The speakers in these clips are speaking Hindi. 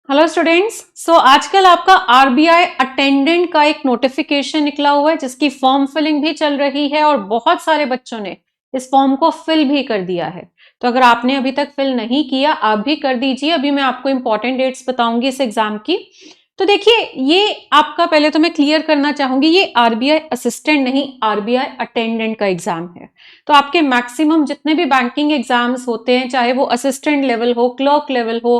Hello students. आजकल आपका आरबीआई अटेंडेंट का एक नोटिफिकेशन निकला हुआ है जिसकी फॉर्म फिलिंग भी चल रही है और बहुत सारे बच्चों ने इस फॉर्म को फिल भी कर दिया है। तो अगर आपने अभी तक फिल नहीं किया आप भी कर दीजिए। अभी मैं आपको इंपॉर्टेंट डेट्स बताऊंगी इस एग्जाम की। तो देखिए, ये आपका पहले तो मैं क्लियर करना चाहूंगी, ये आरबीआई असिस्टेंट नहीं, आरबीआई अटेंडेंट का एग्जाम है। तो आपके मैक्सिमम जितने भी बैंकिंग एग्जाम्स होते हैं, चाहे वो असिस्टेंट लेवल हो, क्लर्क लेवल हो,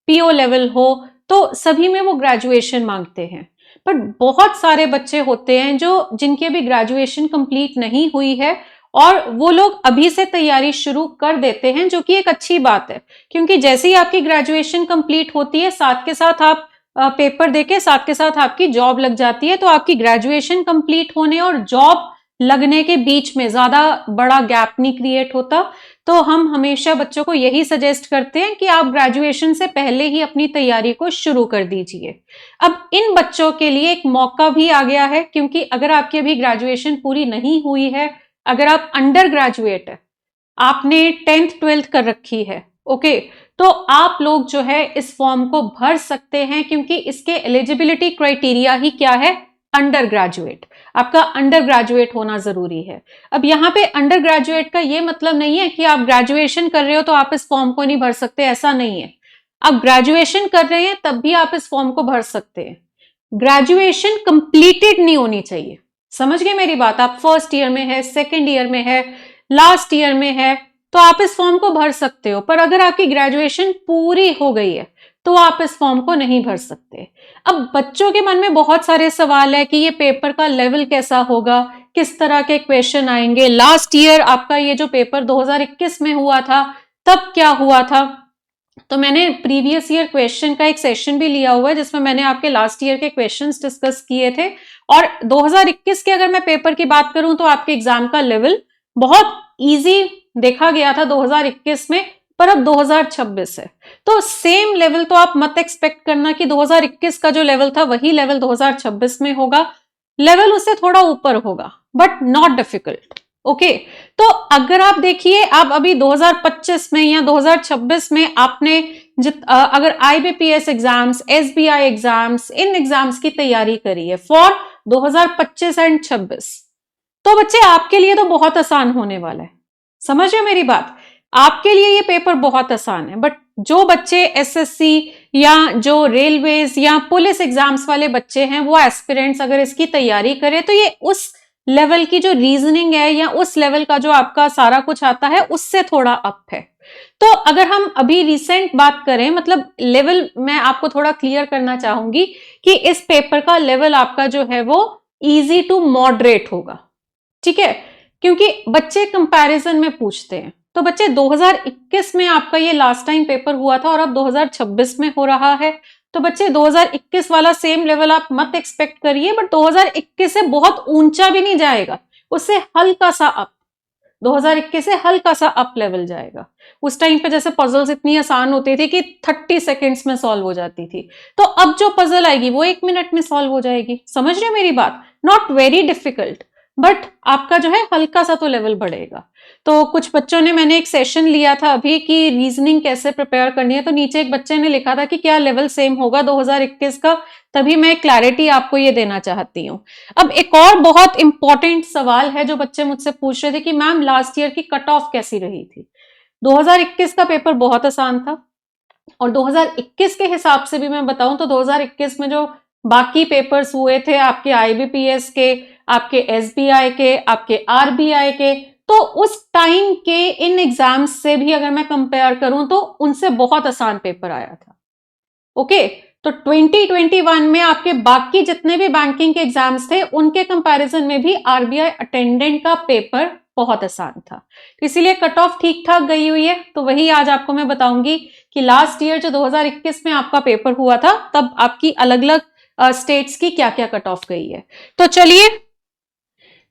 पीओ लेवल हो, तो सभी में वो ग्रेजुएशन मांगते हैं। बट बहुत सारे बच्चे होते हैं जो जिनकी अभी ग्रेजुएशन कंप्लीट नहीं हुई है और वो लोग अभी से तैयारी शुरू कर देते हैं, जो कि एक अच्छी बात है। क्योंकि जैसे ही आपकी ग्रेजुएशन कंप्लीट होती है, साथ के साथ आप पेपर देके साथ के साथ आपकी जॉब लग जाती है। तो आपकी ग्रेजुएशन कंप्लीट होने और जॉब लगने के बीच में ज्यादा बड़ा गैप नहीं क्रिएट होता। तो हम हमेशा बच्चों को यही सजेस्ट करते हैं कि आप ग्रेजुएशन से पहले ही अपनी तैयारी को शुरू कर दीजिए। अब इन बच्चों के लिए एक मौका भी आ गया है, क्योंकि अगर आपकी अभी ग्रेजुएशन पूरी नहीं हुई है, अगर आप अंडर ग्रेजुएट है, आपने 10th 12th कर रखी है, ओके, तो आप लोग जो है इस फॉर्म को भर सकते हैं। क्योंकि इसके एलिजिबिलिटी क्राइटेरिया ही क्या है? Under graduate. आपका अंडर ग्रेजुएट होना जरूरी है। अब यहाँ पे अंडर ग्रेजुएट का ये मतलब नहीं है कि आप ग्रेजुएशन कर रहे हो तो आप इस फॉर्म को नहीं भर सकते, ऐसा नहीं है। आप ग्रेजुएशन कर रहे हैं तब भी आप इस फॉर्म को भर सकते हैं। ग्रेजुएशन कंप्लीटेड नहीं होनी चाहिए। समझ गए मेरी बात? आप फर्स्ट ईयर में है, सेकेंड ईयर में है, लास्ट ईयर में है, तो आप इस फॉर्म को भर सकते हो। पर अगर आपकी ग्रेजुएशन पूरी हो गई है तो आप इस फॉर्म को नहीं भर सकते। अब बच्चों के मन में बहुत सारे सवाल है कि ये पेपर का लेवल कैसा होगा, किस तरह के क्वेश्चन आएंगे, लास्ट ईयर आपका ये जो पेपर 2021 में हुआ था तब क्या हुआ था। तो मैंने प्रीवियस ईयर क्वेश्चन का एक सेशन भी लिया हुआ है जिसमें मैंने आपके लास्ट ईयर के क्वेश्चंस डिस्कस किए थे। और 2021 के अगर मैं पेपर की बात करूं तो आपके एग्जाम का लेवल बहुत इजी देखा गया था 2021 में, पर अब 2026 है। तो सेम लेवल तो आप मत एक्सपेक्ट करना कि 2021 का जो लेवल था वही लेवल 2026 में होगा। लेवल उससे थोड़ा ऊपर होगा, बट नॉट डिफिकल्ट। ओके, तो अगर आप देखिए, आप अभी 2025 में या 2026 में आपने अगर आईबीपीएस एग्जाम्स, एसबीआई एग्जाम्स, इन एग्जाम्स की तैयारी करी है फॉर 2025 एंड 26, तो बच्चे आपके लिए तो बहुत आसान होने वाला है। समझ रहे मेरी बात? आपके लिए ये पेपर बहुत आसान है। बट जो बच्चे एसएससी या जो रेलवेज या पुलिस एग्जाम्स वाले बच्चे हैं, वो एस्पिरेंट्स अगर इसकी तैयारी करें तो ये उस लेवल की जो रीजनिंग है या उस लेवल का जो आपका सारा कुछ आता है उससे थोड़ा अप है। तो अगर हम अभी रिसेंट बात करें, मतलब लेवल मैं आपको थोड़ा क्लियर करना चाहूंगी कि इस पेपर का लेवल आपका जो है वो इजी टू मॉडरेट होगा। ठीक है, क्योंकि बच्चे कंपैरिजन में पूछते हैं। तो बच्चे 2021 में आपका ये लास्ट टाइम पेपर हुआ था और अब 2026 में हो रहा है। तो बच्चे 2021 वाला सेम लेवल आप मत एक्सपेक्ट करिए, बट 2021 से बहुत ऊंचा भी नहीं जाएगा, उससे हल्का सा अप, 2021 से हल्का सा अप लेवल जाएगा। उस टाइम पे जैसे पजल्स इतनी आसान होती थी कि 30 सेकेंड्स में सॉल्व हो जाती थी, तो अब जो पजल आएगी वो 1 मिनट में सॉल्व हो जाएगी। समझ रहे हो मेरी बात? नॉट वेरी डिफिकल्ट, बट आपका जो है हल्का सा तो लेवल बढ़ेगा। तो कुछ बच्चों ने, मैंने एक सेशन लिया था अभी कि रीजनिंग कैसे प्रिपेयर करनी है, तो नीचे एक बच्चे ने लिखा था कि क्या लेवल सेम होगा 2021 का, तभी मैं क्लैरिटी आपको ये देना चाहती हूँ। अब एक और बहुत इंपॉर्टेंट सवाल है जो बच्चे मुझसे पूछ रहे थे कि मैम लास्ट ईयर की कट ऑफ कैसी रही थी। 2021 का पेपर बहुत आसान था और 2021 के हिसाब से भी मैं बताऊं तो 2021 में जो बाकी पेपर्स हुए थे आपके आईबीपीएस के, आपके एसबीआई के, आपके आरबीआई के, तो उस टाइम के इन एग्जाम्स से भी अगर मैं कंपेयर करूं तो उनसे बहुत आसान पेपर आया था। ओके, तो 2021 में आपके बाकी जितने भी बैंकिंग के एग्जाम्स थे उनके कंपैरिजन में भी आरबीआई अटेंडेंट का पेपर बहुत आसान था, इसीलिए कट ऑफ ठीक ठाक गई हुई है। तो वही आज आपको मैं बताऊंगी कि लास्ट ईयर जो 2021 में आपका पेपर हुआ था तब आपकी अलग अलग स्टेट्स की क्या क्या कट ऑफ गई है। तो चलिए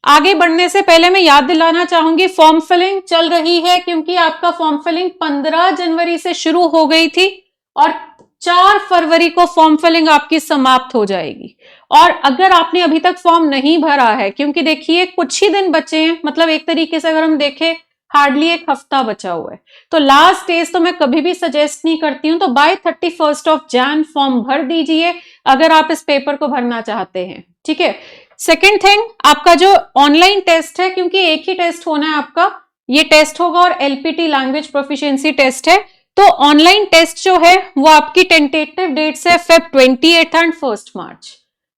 आगे बढ़ने से पहले मैं याद दिलाना चाहूंगी, फॉर्म फिलिंग चल रही है, क्योंकि आपका फॉर्म फिलिंग 15 जनवरी से शुरू हो गई थी और 4 फरवरी को फॉर्म फिलिंग आपकी समाप्त हो जाएगी। और अगर आपने अभी तक फॉर्म नहीं भरा है, क्योंकि देखिए कुछ ही दिन बचे हैं, मतलब एक तरीके से अगर हम देखें हार्डली एक हफ्ता बचा हुआ है। तो लास्ट डेज तो मैं कभी भी सजेस्ट नहीं करती हूं, तो बाय 31 Jan फॉर्म भर दीजिए अगर आप इस पेपर को भरना चाहते हैं। ठीक है। सेकेंड थिंग, आपका जो ऑनलाइन टेस्ट है, क्योंकि एक ही टेस्ट होना है आपका, ये टेस्ट होगा और एलपीटी लैंग्वेज प्रोफिशिएंसी टेस्ट है, तो ऑनलाइन टेस्ट जो है वो आपकी टेंटेटिव डेट्स है Feb 28 एंड 1 March।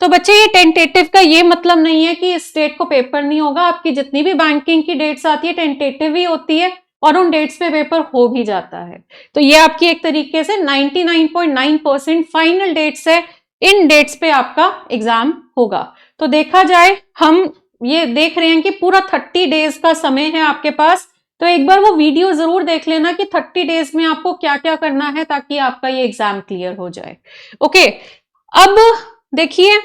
तो बच्चे ये टेंटेटिव का ये मतलब नहीं है कि इस डेट को पेपर नहीं होगा। आपकी जितनी भी बैंकिंग की डेट्स आती है टेंटेटिव ही होती है और उन डेट्स पे पेपर हो भी जाता है। तो ये आपकी एक तरीके से 99.9% फाइनल डेट्स है, इन डेट्स पे आपका एग्जाम होगा। तो देखा जाए, हम ये देख रहे हैं कि पूरा 30 डेज का समय है आपके पास, तो एक बार वो वीडियो जरूर देख लेना कि 30 डेज में आपको क्या क्या करना है ताकि आपका ये एग्जाम क्लियर हो जाए। ओके, अब देखिए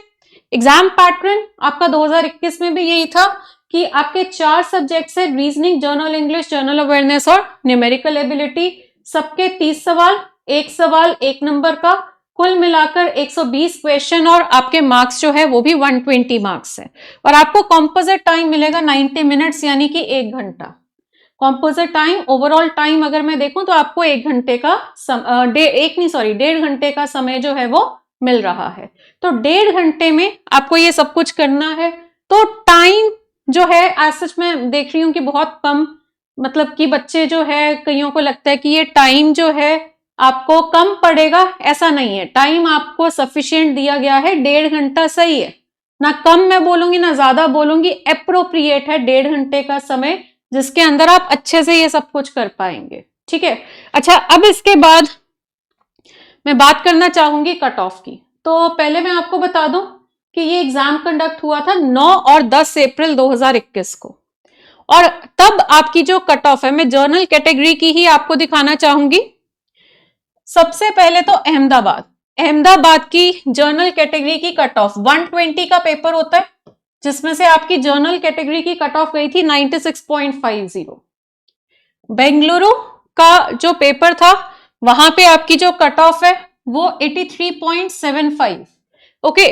एग्जाम पैटर्न आपका 2021 में भी यही था कि आपके 4 सब्जेक्ट्स है, reasoning, general English, general awareness और न्यूमेरिकल एबिलिटी। सबके 30 सवाल, एक सवाल 1 नंबर का, कुल मिलाकर 120 क्वेश्चन और आपके मार्क्स जो है वो भी 120 मार्क्स है। और आपको कॉम्पोजिट टाइम मिलेगा 90 मिनट्स यानी कि 1 घंटा। कॉम्पोजिट टाइम, ओवरऑल टाइम अगर मैं देखूं तो आपको 1 घंटे का 1.5 घंटे का समय जो है वो मिल रहा है। तो 1.5 घंटे में आपको ये सब कुछ करना है। तो टाइम जो है एज सच मैं देख रही हूं कि बहुत कम, मतलब कि बच्चे जो है कईयों को लगता है कि ये टाइम जो है आपको कम पड़ेगा, ऐसा नहीं है। टाइम आपको सफिशिएंट दिया गया है, 1.5 घंटा सही है, ना कम मैं बोलूंगी ना ज्यादा बोलूंगी, एप्रोप्रिएट है 1.5 घंटे का समय जिसके अंदर आप अच्छे से ये सब कुछ कर पाएंगे। ठीक है। अच्छा, अब इसके बाद मैं बात करना चाहूंगी कट ऑफ की। तो पहले मैं आपको बता दूं कि ये एग्जाम कंडक्ट हुआ था 9 और 10 अप्रैल 2021 को, और तब आपकी जो कट ऑफ है, मैं जर्नल कैटेगरी की ही आपको दिखाना चाहूंगी। सबसे पहले तो अहमदाबाद की जर्नल कैटेगरी की कट ऑफ 120 का पेपर होता है, जिसमें से आपकी जर्नल कैटेगरी की कट ऑफ गई थी 96.50। बेंगलुरु का जो पेपर था वहां पे आपकी जो कट ऑफ है वो 83.75। ओके,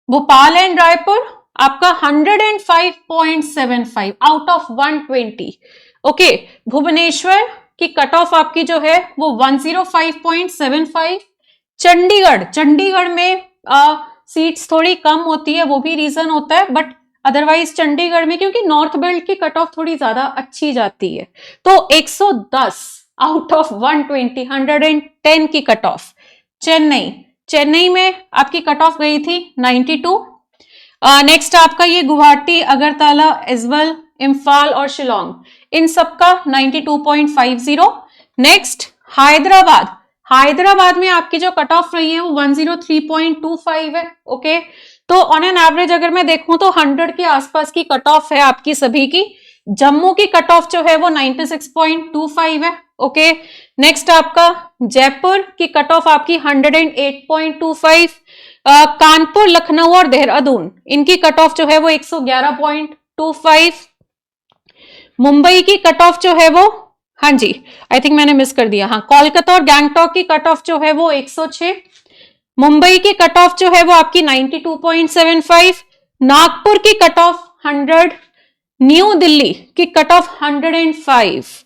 भोपाल एंड रायपुर आपका 105.75 आउट ऑफ 120। ओके, भुवनेश्वर की कट ऑफ आपकी जो है वो 105.75। चंडीगढ़ में सीट्स थोड़ी कम होती है, वो भी रीजन होता है, बट अदरवाइज चंडीगढ़ में क्योंकि नॉर्थ बेल्ट की कट ऑफ थोड़ी ज्यादा अच्छी जाती है, तो 110 आउट ऑफ 120, 110 की कट ऑफ। चेन्नई में आपकी कट ऑफ गई थी 92। नेक्स्ट आपका ये गुवाहाटी, अगरतला, इजबल, इम्फाल और शिलोंग, इन सबका 92.50। नेक्स्ट हैदराबाद में आपकी जो कट ऑफ रही है वो 103.25 है। ओके, तो ऑन एन एवरेज अगर मैं देखूं तो 100 के आसपास की कट ऑफ है आपकी सभी की। जम्मू की कट ऑफ जो है वो 96.25 है। ओके, नेक्स्ट आपका जयपुर की कट ऑफ आपकी 108.25। कानपुर, लखनऊ और देहरादून, इनकी कट ऑफ जो है वो 111.25। मुंबई की कट ऑफ जो है वो, हाँ जी आई थिंक मैंने मिस कर दिया, हाँ, कोलकाता और गैंगटॉक की कट ऑफ जो है वो 106। मुंबई की कट ऑफ जो है वो आपकी 92.75। नागपुर की कट ऑफ 100। न्यू दिल्ली की कट ऑफ 105।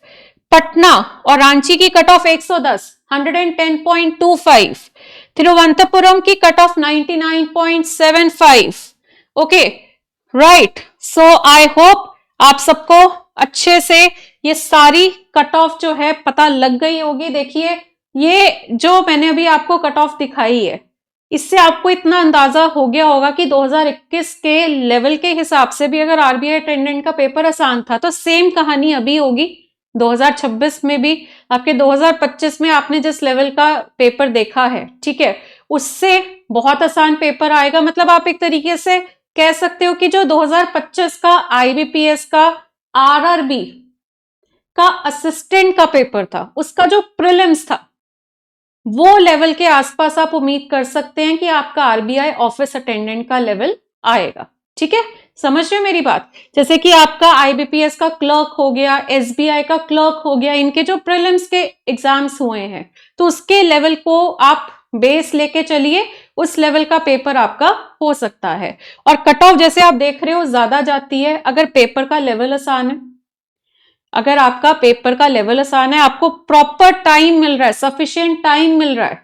पटना और रांची की कट ऑफ 110, 110.25। तिरुवनंतपुरम की cut off 99.75। Okay, right. So I hope आप सबको अच्छे से ये सारी कट ऑफ जो है पता लग गई होगी। देखिए, ये जो मैंने अभी आपको कट ऑफ दिखाई है, इससे आपको इतना अंदाजा हो गया होगा कि 2021 के लेवल के हिसाब से भी अगर आरबीआई अटेंडेंट का पेपर आसान था, तो सेम कहानी अभी होगी 2026 में भी। आपके 2025 में आपने जिस लेवल का पेपर देखा है, ठीक है, उससे बहुत आसान पेपर आएगा। मतलब आप एक तरीके से कह सकते हो कि जो 2025 का आईबीपीएस का आरआरबी का असिस्टेंट का पेपर था, उसका जो प्रीलिम्स था, वो लेवल के आसपास आप उम्मीद कर सकते हैं कि आपका आरबीआई ऑफिस अटेंडेंट का लेवल आएगा। ठीक है, समझ रहे हो मेरी बात? जैसे कि आपका आईबीपीएस का क्लर्क हो गया, एसबीआई का क्लर्क हो गया, इनके जो प्रीलिम्स के एग्जाम्स हुए हैं, तो उसके लेवल को आप बेस लेके चलिए, उस लेवल का पेपर आपका हो सकता है। और कट ऑफ जैसे आप देख रहे हो ज्यादा जाती है अगर पेपर का लेवल आसान है। अगर आपका पेपर का लेवल आसान है, आपको प्रॉपर टाइम मिल रहा है, सफिशिएंट टाइम मिल रहा है,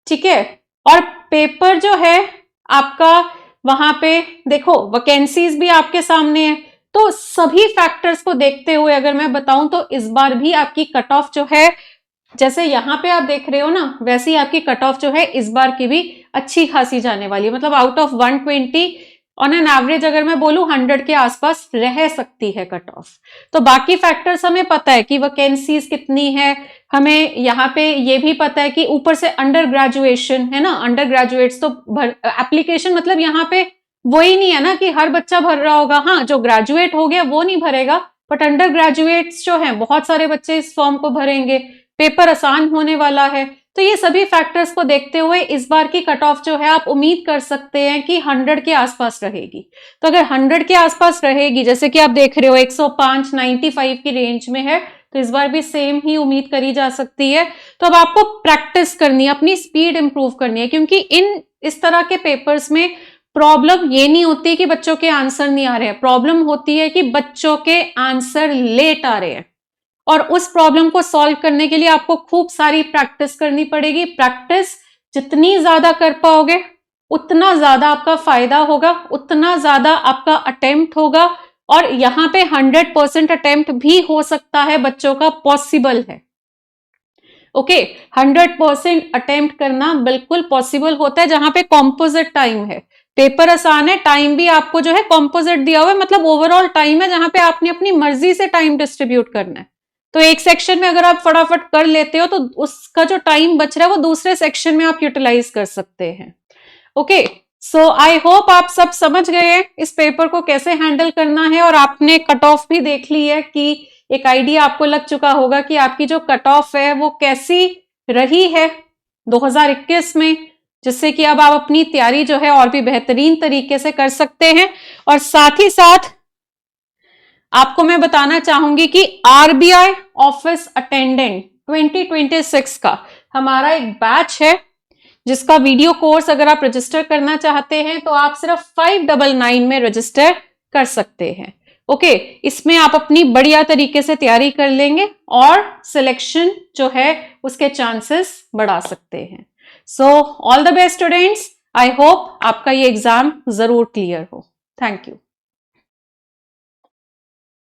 ठीक है, और पेपर जो है आपका वहां पे देखो वैकेंसीज भी आपके सामने है, तो सभी फैक्टर्स को देखते हुए अगर मैं बताऊं तो इस बार भी आपकी कट ऑफ जो है, जैसे यहां पे आप देख रहे हो ना, वैसे ही आपकी कट ऑफ जो है इस बार की भी अच्छी खासी जाने वाली है। मतलब out of 120 on an average अगर मैं बोलूं 100 के आसपास रह सकती है कट ऑफ। तो बाकी फैक्टर्स हमें पता है कि वैकेंसीज कितनी है, हमें यहाँ पे ये भी पता है कि ऊपर से अंडर ग्रेजुएशन है ना, अंडर ग्रेजुएट्स तो एप्लीकेशन मतलब यहाँ पे वो ही नहीं है ना कि हर बच्चा भर रहा होगा, हाँ जो ग्रेजुएट हो गया वो नहीं भरेगा, बट अंडर ग्रेजुएट्स जो हैं बहुत सारे बच्चे इस फॉर्म को भरेंगे, पेपर आसान होने वाला है। तो ये सभी फैक्टर्स को देखते हुए इस बार की कट ऑफ जो है आप उम्मीद कर सकते हैं कि 100 के आसपास रहेगी। तो अगर 100 के आसपास रहेगी, जैसे कि आप देख रहे हो 105 95 की रेंज में है, तो इस बार भी सेम ही उम्मीद करी जा सकती है। तो अब आपको प्रैक्टिस करनी है, अपनी स्पीड इंप्रूव करनी है, क्योंकि इस तरह के पेपर्स में प्रॉब्लम ये नहीं होती कि बच्चों के आंसर नहीं आ रहे हैं, प्रॉब्लम होती है कि बच्चों के आंसर लेट आ रहे हैं, और उस प्रॉब्लम को सॉल्व करने के लिए आपको खूब सारी प्रैक्टिस करनी पड़ेगी। प्रैक्टिस जितनी ज्यादा कर पाओगे उतना ज्यादा आपका फायदा होगा, उतना ज्यादा आपका अटेम्प्ट होगा, और यहां पे 100% अटेम्प्ट भी हो सकता है, बच्चों का पॉसिबल है। ओके, 100% अटेम्प्ट करना बिल्कुल पॉसिबल होता है जहां पे कॉम्पोजिट टाइम है। पेपर आसान है, टाइम भी आपको जो है कॉम्पोजिट दिया हुआ है, मतलब ओवरऑल टाइम है जहां पे आपने अपनी मर्जी से टाइम डिस्ट्रीब्यूट करना है। तो एक सेक्शन में अगर आप फटाफट कर लेते हो तो उसका जो टाइम बच रहा है वो दूसरे सेक्शन में आप यूटिलाइज कर सकते हैं। ओके, सो आई होप आप सब समझ गए हैं इस पेपर को कैसे हैंडल करना है, और आपने कट ऑफ भी देख ली है कि एक आइडिया आपको लग चुका होगा कि आपकी जो कट ऑफ है वो कैसी रही है 2021 में, जिससे कि अब आप अपनी तैयारी जो है और भी बेहतरीन तरीके से कर सकते हैं। और साथ ही साथ आपको मैं बताना चाहूंगी कि आरबीआई ऑफिस अटेंडेंट 2026 का हमारा एक बैच है, जिसका वीडियो कोर्स अगर आप रजिस्टर करना चाहते हैं तो आप सिर्फ 599 में रजिस्टर कर सकते हैं। ओके, इसमें आप अपनी बढ़िया तरीके से तैयारी कर लेंगे और सिलेक्शन जो है उसके चांसेस बढ़ा सकते हैं। So all the best students, I hope आपका ये एग्जाम जरूर क्लियर हो। Thank you.